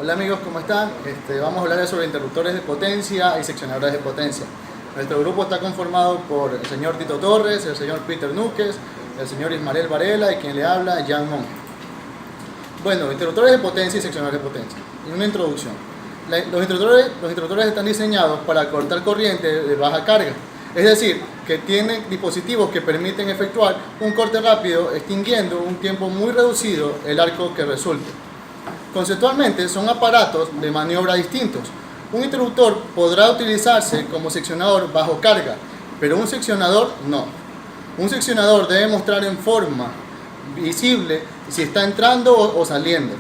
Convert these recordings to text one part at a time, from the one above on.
Hola amigos, ¿cómo están? Vamos a hablar sobre interruptores de potencia y seccionadores de potencia. Nuestro grupo está conformado por el señor Tito Torres, el señor Peter Núquez, el señor Ismael Varela y quien le habla, Jan Monge. Bueno, interruptores de potencia y seccionadores de potencia. Y una introducción. Los interruptores están diseñados para cortar corriente de baja carga. Es decir, que tienen dispositivos que permiten efectuar un corte rápido, extinguiendo un tiempo muy reducido el arco que resulte. Conceptualmente son aparatos de maniobra distintos. Un interruptor podrá utilizarse como seccionador bajo carga, pero un seccionador no. Un seccionador debe mostrar en forma visible si está entrando o saliendo.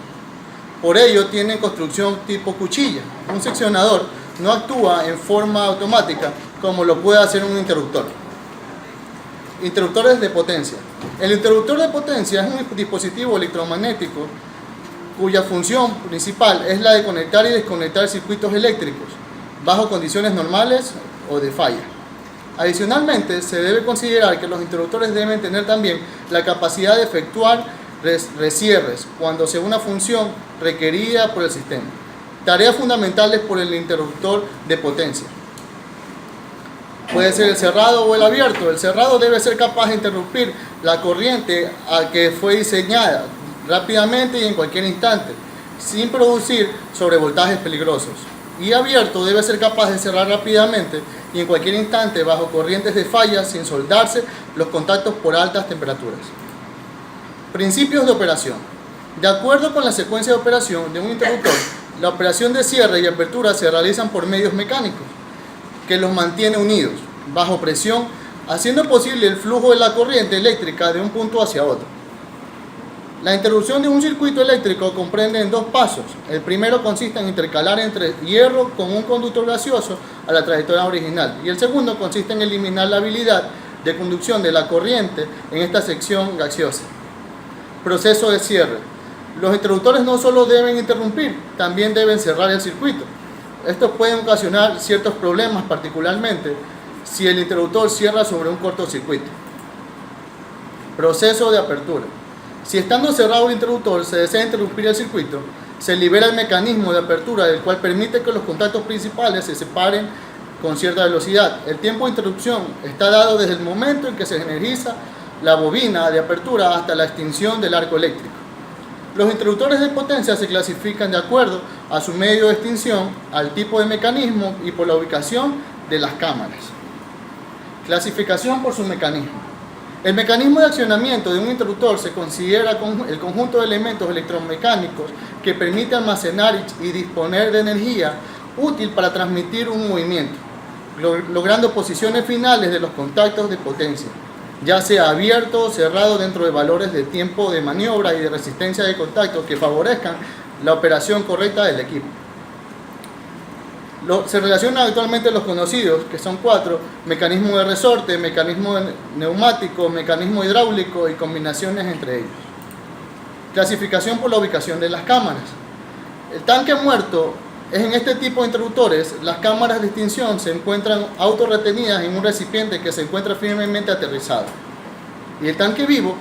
Por ello tienen construcción tipo cuchilla. Un seccionador no actúa en forma automática como lo puede hacer un interruptor. Interruptores de potencia. El interruptor de potencia es un dispositivo electromagnético cuya función principal es la de conectar y desconectar circuitos eléctricos bajo condiciones normales o de falla. Adicionalmente, se debe considerar que los interruptores deben tener también la capacidad de efectuar recierres cuando sea una función requerida por el sistema. Tareas fundamentales por el interruptor de potencia. Puede ser el cerrado o el abierto. El cerrado debe ser capaz de interrumpir la corriente a que fue diseñada rápidamente y en cualquier instante, sin producir sobrevoltajes peligrosos. Y abierto debe ser capaz de cerrar rápidamente y en cualquier instante bajo corrientes de falla sin soldarse los contactos por altas temperaturas. Principios de operación. De acuerdo con la secuencia de operación de un interruptor, la operación de cierre y apertura se realizan por medios mecánicos que los mantiene unidos bajo presión, haciendo posible el flujo de la corriente eléctrica de un punto hacia otro. La interrupción de un circuito eléctrico comprende en dos pasos. El primero consiste en intercalar entre hierro con un conductor gaseoso a la trayectoria original, y el segundo consiste en eliminar la habilidad de conducción de la corriente en esta sección gaseosa. Proceso de cierre. Los interruptores no solo deben interrumpir, también deben cerrar el circuito. Estos pueden ocasionar ciertos problemas, particularmente si el interruptor cierra sobre un cortocircuito. Proceso de apertura. Si estando cerrado el interruptor se desea interrumpir el circuito, se libera el mecanismo de apertura, el cual permite que los contactos principales se separen con cierta velocidad. El tiempo de interrupción está dado desde el momento en que se energiza la bobina de apertura hasta la extinción del arco eléctrico. Los interruptores de potencia se clasifican de acuerdo a su medio de extinción, al tipo de mecanismo y por la ubicación de las cámaras. Clasificación por su mecanismo. El mecanismo de accionamiento de un interruptor se considera el conjunto de elementos electromecánicos que permite almacenar y disponer de energía útil para transmitir un movimiento, logrando posiciones finales de los contactos de potencia, ya sea abierto o cerrado dentro de valores de tiempo de maniobra y de resistencia de contacto que favorezcan la operación correcta del equipo. Se relacionan actualmente los conocidos, que son 4, mecanismo de resorte, mecanismo neumático, mecanismo hidráulico y combinaciones entre ellos. Clasificación por la ubicación de las cámaras. El tanque muerto es en este tipo de interruptores. Las cámaras de extinción se encuentran autorretenidas en un recipiente que se encuentra firmemente aterrizado. Y el tanque vivo,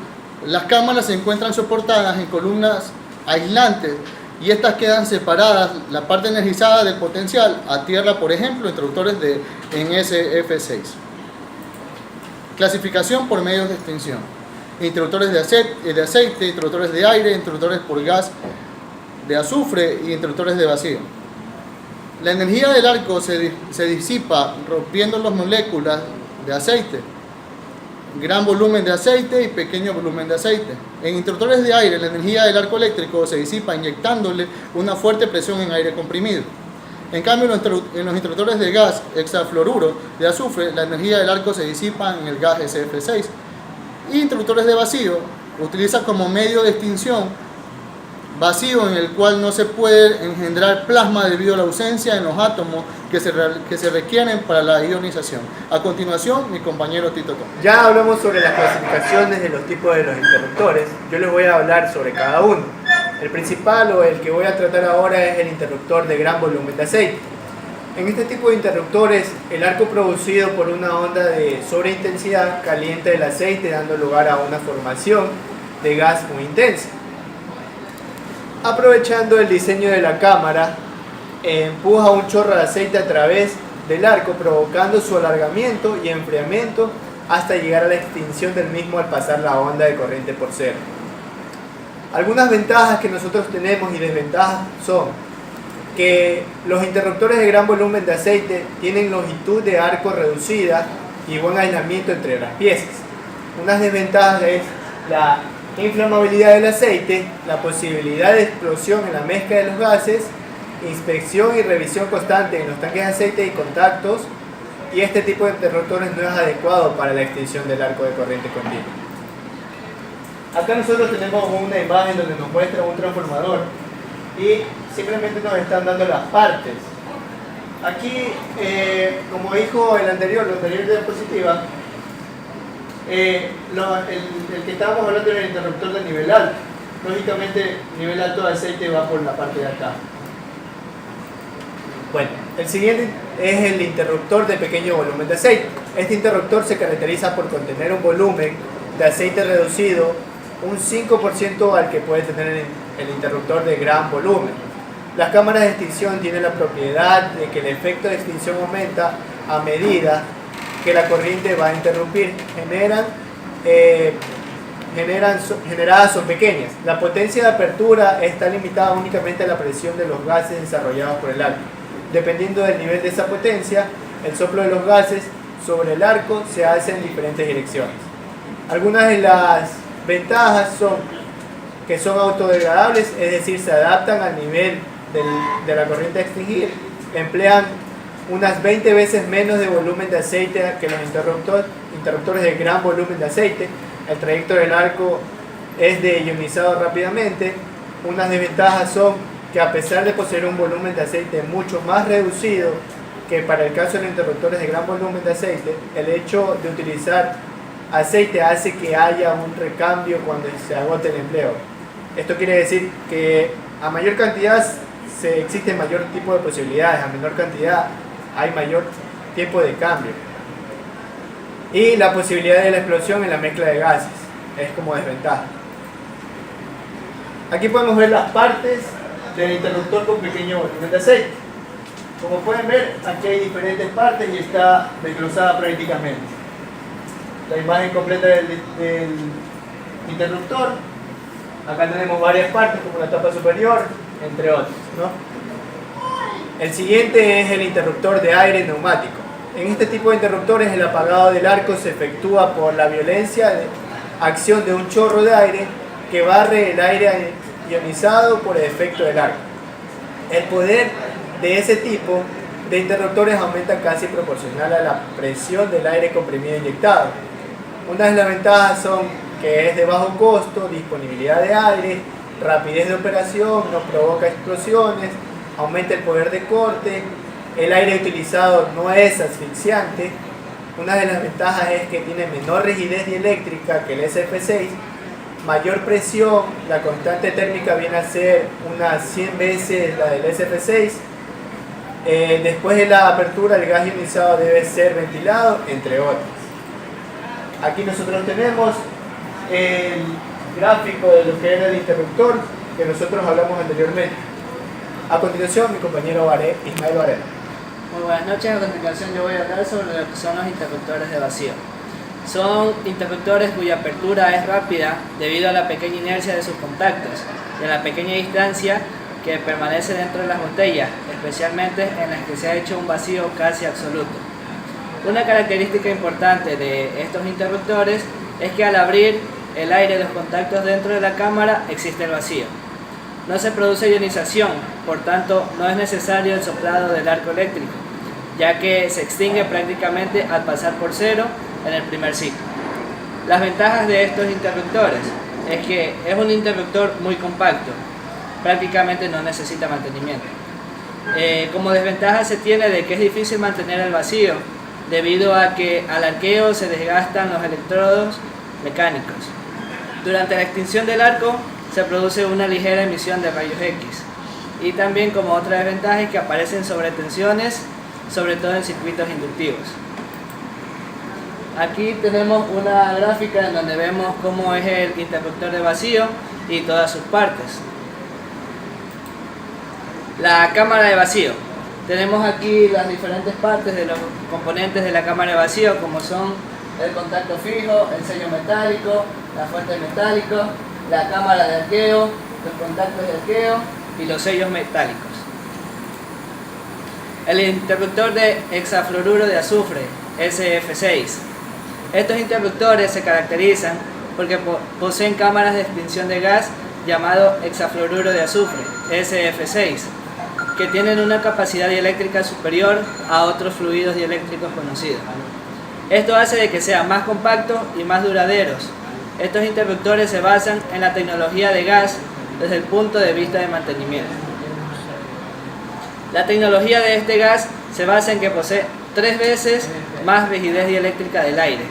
las cámaras se encuentran soportadas en columnas aislantes y estas quedan separadas, la parte energizada del potencial, a tierra, por ejemplo, interruptores en SF6. Clasificación por medios de extinción. Interruptores de aceite, interruptores de aire, interruptores por gas de azufre y interruptores de vacío. La energía del arco se disipa rompiendo las moléculas de aceite, gran volumen de aceite y pequeño volumen de aceite. En interruptores de aire, la energía del arco eléctrico se disipa inyectándole una fuerte presión en aire comprimido. En cambio, en los interruptores de gas hexafluoruro de azufre, la energía del arco se disipa en el gas SF6. Y interruptores de vacío utiliza como medio de extinción vacío en el cual no se puede engendrar plasma debido a la ausencia en los átomos que se requieren para la ionización. A continuación, mi compañero Tito Torres. Ya hablamos sobre las clasificaciones de los tipos de los interruptores. Yo les voy a hablar sobre cada uno. El principal o el que voy a tratar ahora es el interruptor de gran volumen de aceite. En este tipo de interruptores, el arco producido por una onda de sobreintensidad calienta el aceite dando lugar a una formación de gas muy intensa. Aprovechando el diseño de la cámara, empuja un chorro de aceite a través del arco, provocando su alargamiento y enfriamiento hasta llegar a la extinción del mismo al pasar la onda de corriente por cero. Algunas ventajas que nosotros tenemos y desventajas son que los interruptores de gran volumen de aceite tienen longitud de arco reducida y buen aislamiento entre las piezas. Unas desventajas es la inflamabilidad del aceite, la posibilidad de explosión en la mezcla de los gases, inspección y revisión constante en los tanques de aceite y contactos, y este tipo de interruptores no es adecuado para la extinción del arco de corriente continua. Acá nosotros tenemos una imagen donde nos muestra un transformador y simplemente nos están dando las partes. Aquí, como dijo la anterior diapositiva, el que estábamos hablando era el interruptor de nivel alto. Lógicamente, nivel alto de aceite va por la parte de acá. Bueno, el siguiente es el interruptor de pequeño volumen de aceite. Este interruptor se caracteriza por contener un volumen de aceite reducido un 5% al que puede tener el interruptor de gran volumen. Las cámaras de extinción tienen la propiedad de que el efecto de extinción aumenta a medida que la corriente va a interrumpir. Generadas son pequeñas. La potencia de apertura está limitada únicamente a la presión de los gases desarrollados por el arco. Dependiendo del nivel de esa potencia, el soplo de los gases sobre el arco se hace en diferentes direcciones. Algunas de las ventajas son que son autodegradables, es decir, se adaptan al nivel de la corriente a extinguir, emplean unas 20 veces menos de volumen de aceite que los interruptores de gran volumen de aceite. El trayecto del arco es de ionizado rápidamente. Unas desventajas son que a pesar de poseer un volumen de aceite mucho más reducido que para el caso de los interruptores de gran volumen de aceite, el hecho de utilizar aceite hace que haya un recambio cuando se agote el empleo. Esto quiere decir que a mayor cantidad existe mayor tipo de posibilidades, a menor cantidad hay mayor tiempo de cambio. Y la posibilidad de la explosión en la mezcla de gases es como desventaja. Aquí podemos ver las partes del interruptor con pequeño volumen de aceite. Como pueden ver, aquí hay diferentes partes y está desglosada prácticamente. La imagen completa del interruptor. Acá tenemos varias partes como la tapa superior, entre otros, ¿no? El siguiente es el interruptor de aire neumático. En este tipo de interruptores el apagado del arco se efectúa por la violencia de acción de un chorro de aire que barre el aire ionizado por el efecto del arco. El poder de ese tipo de interruptores aumenta casi proporcional a la presión del aire comprimido inyectado. Una de las ventajas son que es de bajo costo, disponibilidad de aire, rapidez de operación, no provoca explosiones, aumenta el poder de corte, el aire utilizado no es asfixiante. Una de las ventajas es que tiene menor rigidez dieléctrica que el SF6, mayor presión, la constante térmica viene a ser unas 100 veces la del SF6. Después de la apertura el gas ionizado debe ser ventilado, entre otros. Aquí nosotros tenemos el gráfico de lo que era el interruptor que nosotros hablamos anteriormente. A continuación mi compañero Ismael Varela. Muy buenas noches, a continuación yo voy a hablar sobre lo que son los interruptores de vacío. Son interruptores cuya apertura es rápida debido a la pequeña inercia de sus contactos y a la pequeña distancia que permanece dentro de las botellas, especialmente en las que se ha hecho un vacío casi absoluto. Una característica importante de estos interruptores es que al abrir el aire de los contactos dentro de la cámara existe el vacío. No se produce ionización, por tanto no es necesario el soplado del arco eléctrico, ya que se extingue prácticamente al pasar por cero en el primer ciclo. Las ventajas de estos interruptores es que es un interruptor muy compacto, prácticamente no necesita mantenimiento. Como desventaja se tiene de que es difícil mantener el vacío, debido a que al arqueo se desgastan los electrodos mecánicos. Durante la extinción del arco se produce una ligera emisión de rayos X, y también como otra desventaja es que aparecen sobretensiones, sobre todo en circuitos inductivos. Aquí tenemos una gráfica en donde vemos cómo es el interruptor de vacío y todas sus partes. La cámara de vacío. Tenemos aquí las diferentes partes de los componentes de la cámara de vacío, como son el contacto fijo, el sello metálico, la fuente metálico, la cámara de arqueo, los contactos de arqueo y los sellos metálicos. El interruptor de hexafluoruro de azufre, SF6. Estos interruptores se caracterizan porque poseen cámaras de extinción de gas llamado hexafluoruro de azufre, SF6, que tienen una capacidad dieléctrica superior a otros fluidos dieléctricos conocidos. Esto hace de que sean más compactos y más duraderos. Estos interruptores se basan en la tecnología de gas desde el punto de vista de mantenimiento. La tecnología de este gas se basa en que posee 3 veces más rigidez dieléctrica del aire,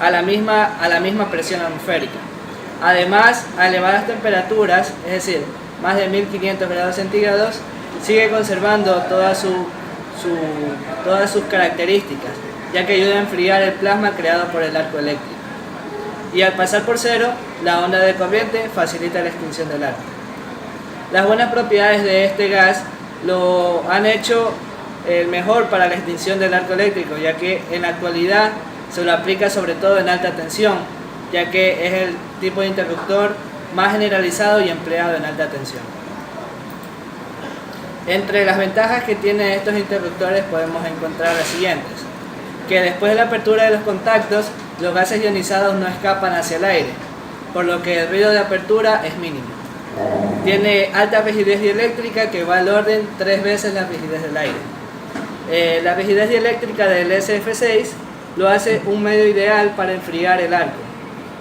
a la misma presión atmosférica. Además, a elevadas temperaturas, es decir, más de 1500 grados centígrados, sigue conservando todas sus características, ya que ayuda a enfriar el plasma creado por el arco eléctrico. Y al pasar por cero, la onda de corriente facilita la extinción del arco. Las buenas propiedades de este gas lo han hecho el mejor para la extinción del arco eléctrico, ya que en la actualidad se lo aplica sobre todo en alta tensión, ya que es el tipo de interruptor más generalizado y empleado en alta tensión. Entre las ventajas que tienen estos interruptores podemos encontrar las siguientes: que después de la apertura de los contactos, los gases ionizados no escapan hacia el aire, por lo que el ruido de apertura es mínimo. Tiene alta rigidez dieléctrica, que va al orden 3 veces la rigidez del aire. La rigidez dieléctrica del SF6 lo hace un medio ideal para enfriar el arco,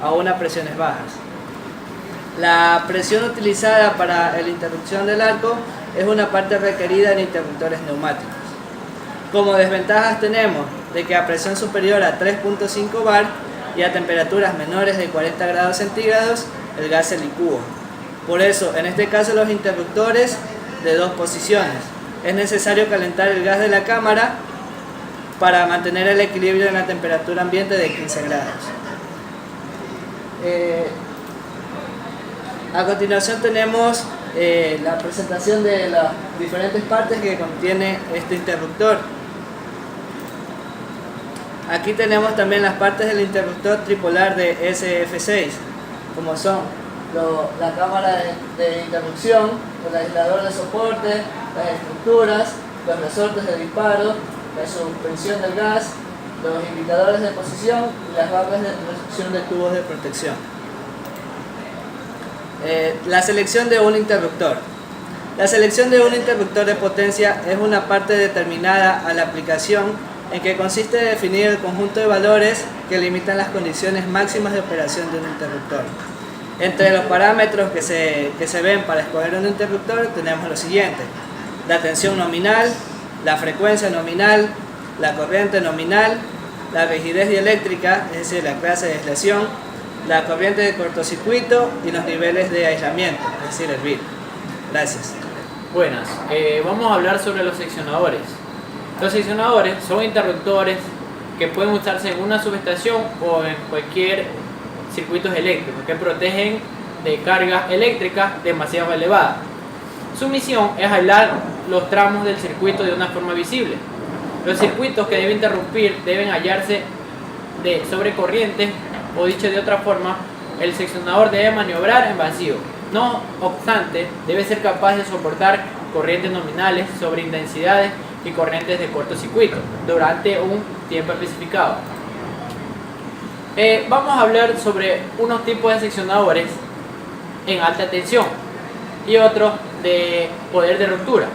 aún a presiones bajas. La presión utilizada para la interrupción del arco es una parte requerida en interruptores neumáticos. Como desventajas tenemos de que a presión superior a 3.5 bar y a temperaturas menores de 40 grados centígrados, el gas se licúa. Por eso, en este caso, los interruptores de 2 posiciones. Es necesario calentar el gas de la cámara para mantener el equilibrio en la temperatura ambiente de 15 grados. A continuación tenemos la presentación de las diferentes partes que contiene este interruptor. Aquí tenemos también las partes del interruptor tripolar de SF6, como son la cámara de interrupción, el aislador de soporte, las estructuras, los resortes de disparo, la suspensión del gas, los indicadores de posición y las barras de reducción de tubos de protección. La selección de un interruptor. La selección de un interruptor de potencia es una parte determinada a la aplicación, en que consiste en definir el conjunto de valores que limitan las condiciones máximas de operación de un interruptor. Entre los parámetros que se ven para escoger un interruptor tenemos lo siguiente: la tensión nominal, la frecuencia nominal, la corriente nominal, la rigidez dieléctrica, es decir, la clase de aislación, la corriente de cortocircuito y los niveles de aislamiento, es decir, el bit. Gracias. Buenas, vamos a hablar sobre los seccionadores. Los seccionadores son interruptores que pueden usarse en una subestación o en cualquier circuitos eléctricos que protegen de cargas eléctricas demasiado elevadas. Su misión es aislar los tramos del circuito de una forma visible. Los circuitos que debe interrumpir deben hallarse de sobrecorriente, o dicho de otra forma, el seccionador debe maniobrar en vacío. No obstante, debe ser capaz de soportar corrientes nominales, sobreintensidades y corrientes de cortocircuito durante un tiempo especificado. Vamos a hablar sobre unos tipos de seccionadores en alta tensión y otros de poder de ruptura.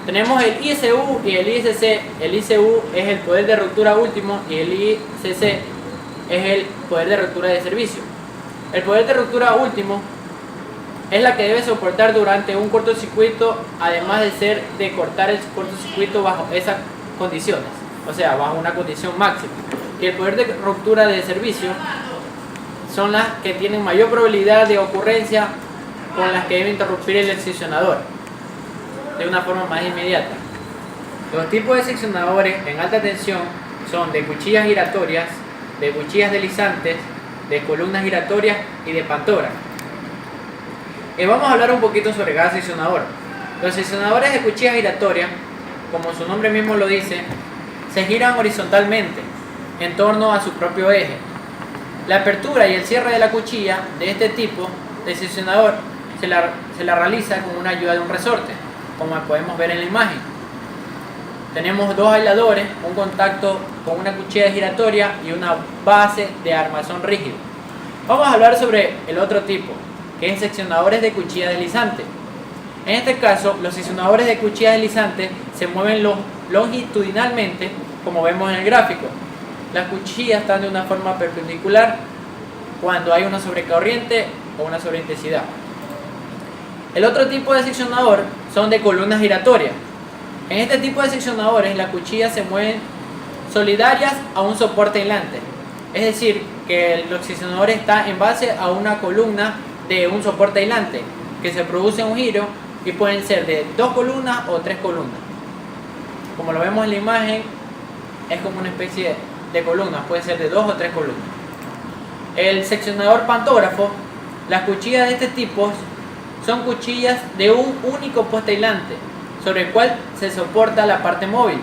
Tenemos el ICU y el ICC. El ICU es el poder de ruptura último y el ICC es el poder de ruptura de servicio. El poder de ruptura último es la que debe soportar durante un cortocircuito, además de cortar el cortocircuito bajo esas condiciones, o sea, bajo una condición máxima. Y el poder de ruptura de servicio son las que tienen mayor probabilidad de ocurrencia, con las que debe interrumpir el seccionador de una forma más inmediata. Los tipos de seccionadores en alta tensión son de cuchillas giratorias, de cuchillas deslizantes, de columnas giratorias y de pantógrafo. Vamos a hablar un poquito sobre cada seccionador. Los seccionadores de cuchilla giratoria, como su nombre mismo lo dice, se giran horizontalmente en torno a su propio eje. La apertura y el cierre de la cuchilla de este tipo de seccionador se la realiza con una ayuda de un resorte, como podemos ver en la imagen. Tenemos dos aisladores, un contacto con una cuchilla giratoria y una base de armazón rígido. Vamos a hablar sobre el otro tipo, que es seccionadores de cuchilla deslizante. En este caso, los seccionadores de cuchilla deslizante se mueven longitudinalmente, como vemos en el gráfico. Las cuchillas están de una forma perpendicular cuando hay una sobrecorriente o una sobreintensidad. El otro tipo de seccionador son de columnas giratorias. En este tipo de seccionadores las cuchillas se mueven solidarias a un soporte aislante. Es decir, que el seccionador está en base a una columna de un soporte aislante, que se produce un giro y pueden ser de 2 columnas o 3 columnas. Como lo vemos en la imagen, es como una especie de columnas, puede ser de 2 o 3 columnas. El seccionador pantógrafo, las cuchillas de este tipo son cuchillas de un único poste aislante, sobre el cual se soporta la parte móvil.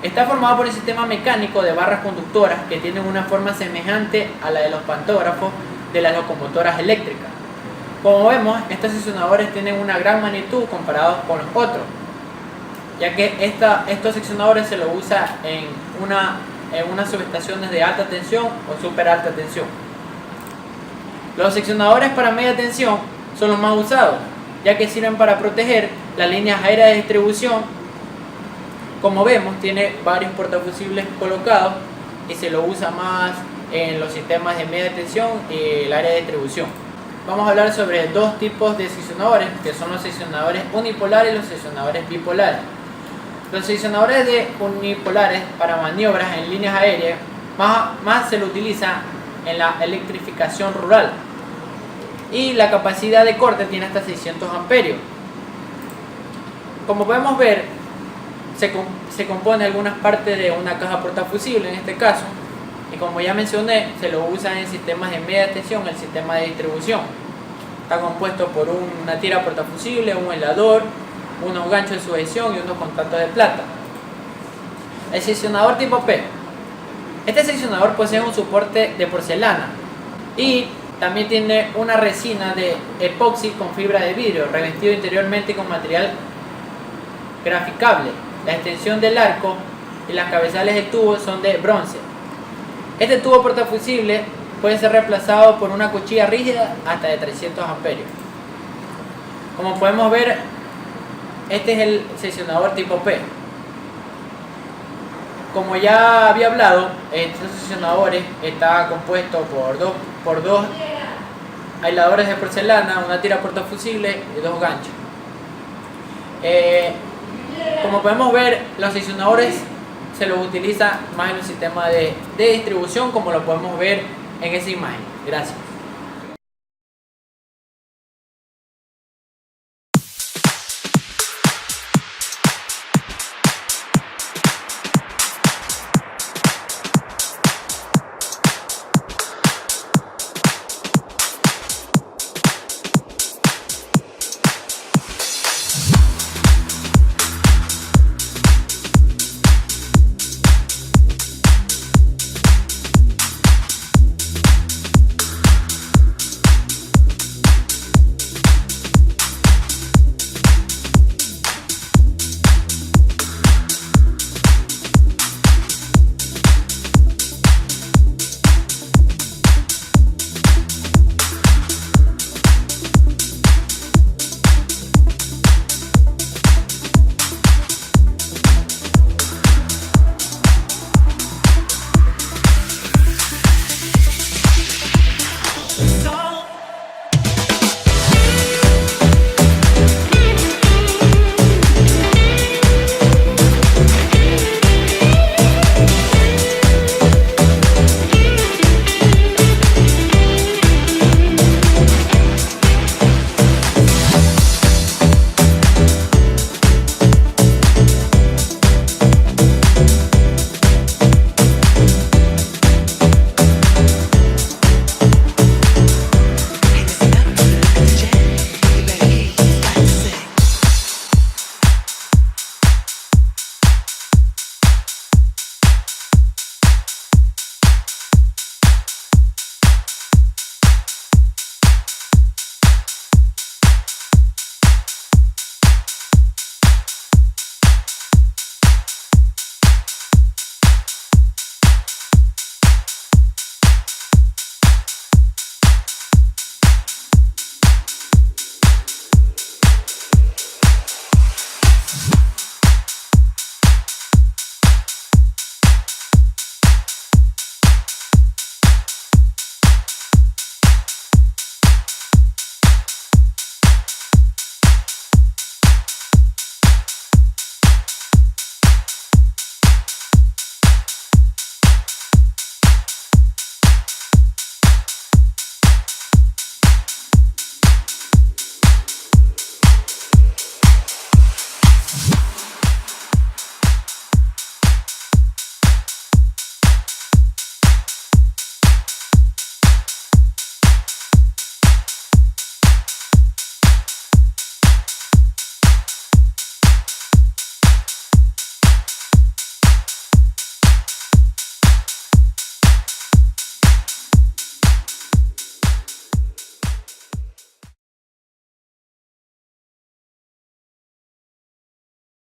Está formado por un sistema mecánico de barras conductoras que tienen una forma semejante a la de los pantógrafos de las locomotoras eléctricas. Como vemos, estos seccionadores tienen una gran magnitud comparados con los otros, ya que estos seccionadores se los usa en unas subestaciones de alta tensión o super alta tensión. Los seccionadores para media tensión son los más usados, ya que sirven para proteger las líneas aéreas de distribución. Como vemos, tiene varios portafusibles colocados y se lo usa más en los sistemas de media tensión y el área de distribución. Vamos a hablar sobre dos tipos de seccionadores, que son los seccionadores unipolares y los seccionadores bipolares. Los seccionadores unipolares para maniobras en líneas aéreas más se lo utiliza en la electrificación rural, y la capacidad de corte tiene hasta 600 amperios. Como podemos ver, se compone algunas partes de una caja portafusible en este caso, y como ya mencioné, se lo usa en sistemas de media tensión, el sistema de distribución. Está compuesto por una tira portafusible, un helador, unos ganchos de sujeción y unos contactos de plata. El seccionador tipo P. Este seccionador posee un soporte de porcelana y también tiene una resina de epoxi con fibra de vidrio, revestido interiormente con material graficable. La extensión del arco y las cabezales del tubo son de bronce. Este tubo portafusible puede ser reemplazado por una cuchilla rígida hasta de 300 amperios. Como podemos ver, este es el seccionador tipo P. Como ya había hablado, estos seccionadores está compuesto por dos aisladores de porcelana, una tira portafusible y dos ganchos. Como podemos ver, los seccionadores se los utiliza más en un sistema de distribución, como lo podemos ver en esa imagen. Gracias. Chao.